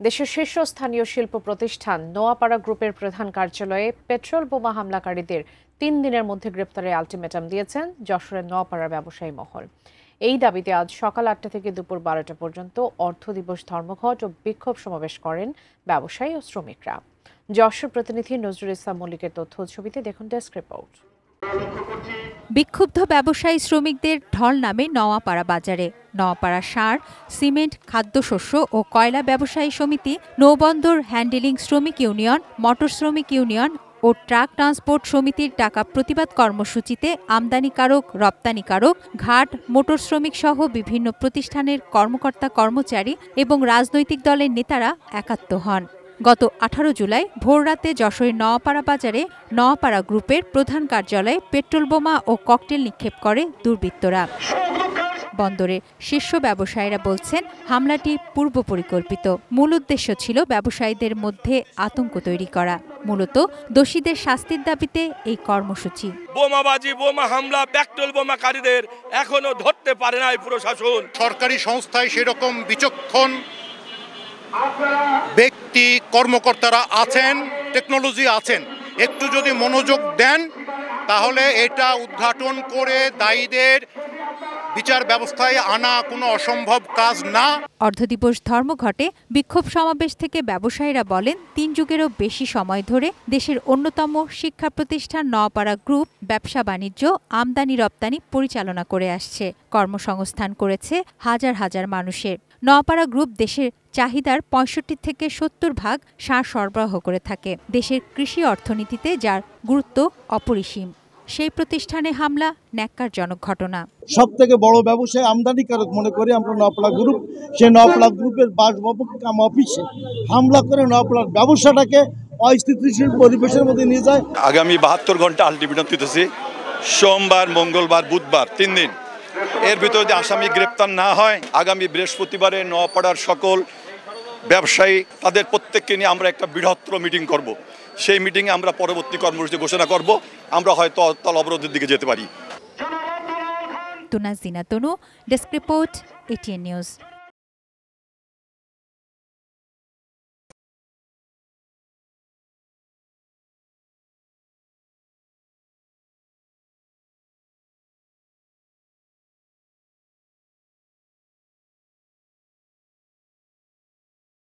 দেশের শীর্ষস্থানীয় শিল্প প্রতিষ্ঠান নোয়াপাড়া গ্রুপের প্রধান কার্যালয়ে পেট্রোল বোমা হামলাকারীদের ৩ দিনের মধ্যে গ্রেপ্তারের আলটিমেটাম দিয়েছেন যশোরের নোয়াপাড়ার ব্যবসায়ী মহল। এই দাবিতে আজ সকাল ৮টা থেকে দুপুর ১২টা পর্যন্ত অর্ধ দিবস ধর্মঘট ও বিক্ষোভ সমাবেশ করেন ব্যবসায়ী ও শ্রমিকরা। যশোর প্রতিনিধি নজরুল ইসলাম মল্লিকের তথ্য ছবিতে দেখুন ডেস্ক রিপোর্ট। বিক্ষুব্ধ ব্যবসায়ী শ্রমিকদের ঢল নামে নোয়াপাড়া বাজারে। নোয়াপাড়া সার, সিমেন্ট, খাদ্যশস্য ও কয়লা ব্যবসায়ী সমিতি, নৌবন্দর হ্যান্ডেলিং শ্রমিক ইউনিয়ন, মোটর শ্রমিক ইউনিয়ন ও ট্রাক ট্রান্সপোর্ট সমিতির ডাকা প্রতিবাদ কর্মসূচিতে আমদানিকারক, রপ্তানিকারক, ঘাট, মোটর শ্রমিক সহ বিভিন্ন প্রতিষ্ঠানের কর্মকর্তা কর্মচারী এবং রাজনৈতিক দলের নেতারা একাত্ম হন। গত ১৮ জুলাই ভোররাতে যশোরের নোয়াপাড়া বাজারে নোয়াপাড়া গ্রুপের প্রধান কার্যালয়ে পেট্রোল বোমা ও ককটেল নিক্ষেপ করে দুর্বৃত্তরা। বন্দরের শীর্ষ ব্যবসায়ীরা বলছেন, হামলাটি পূর্ব পরিকল্পিত। মূল উদ্দেশ্য ছিল ব্যবসায়ীদের মধ্যে আতঙ্ক তৈরি করা। মূলত দোষীদের শাস্তির দাবিতে এই কর্মসূচি। বোমাবাজি, বোমা হামলা, পেট্রোল বোমাকারীদের এখনো ধরতে পারে নাই প্রশাসন। সরকারি সংস্থায় সেরকম বিচক্ষণ ব্যক্তি কর্মকর্তারা আছেন, টেকনোলজি আছেন, একটু যদি মনোযোগ দেন তাহলে এটা উদ্ঘাটন করে দায়ীদের বিচার ব্যবস্থায় আনা কোনো অসম্ভব কাজ না। অর্ধদিবস ধর্মঘটে বিক্ষোভ সমাবেশ থেকে ব্যবসায়ীরা বলেন, ৩ যুগেরও বেশি সময় ধরে দেশের অন্যতম শিক্ষা প্রতিষ্ঠান নোয়াপাড়া গ্রুপ ব্যবসা বাণিজ্য, আমদানি রপ্তানি পরিচালনা করে আসছে। কর্মসংস্থান করেছে হাজার হাজার মানুষের। নোয়াপাড়া গ্রুপ দেশের চাহিদার ৬৫ থেকে ৭০% সার সরবরাহ করে থাকে। দেশের কৃষি অর্থনীতিতে যার গুরুত্ব অপরিসীম। সেই প্রতিষ্ঠানে হামলা ন্যাক্কারজনক ঘটনা। সব থেকে বড় ব্যবসায় আমদানিকারক মনে করি আমরা নোয়াপাড়া গ্রুপ। সেই নোয়াপাড়া গ্রুপের বাসভবন কাম অফিসে হামলা করে নোয়াপাড়ার ব্যবসাটাকে অস্থিতিশীল পরিবেশের মধ্যে নিয়ে যায়। আগামী ৭২ ঘন্টা আলটিমেটাম দিতেছি, সোমবার, মঙ্গলবার, বুধবার ৩ দিন। এর ভিতরে যদি আসামি গ্রেপ্তার না হয়, আগামী বৃহস্পতিবারে নোয়াপাড়ার সকল ব্যবসায়ী তাদের প্রত্যেককে নিয়ে আমরা একটা বৃহত্তর মিটিং করব। সেই মিটিংয়ে আমরা পরবর্তী কর্মসূচি ঘোষণা করব। আমরা হয়তো তল অবরোধের দিকে যেতে পারি। তুনাজ দিনা তনু, ডেস্ক রিপোর্ট, এটিএন নিউজ।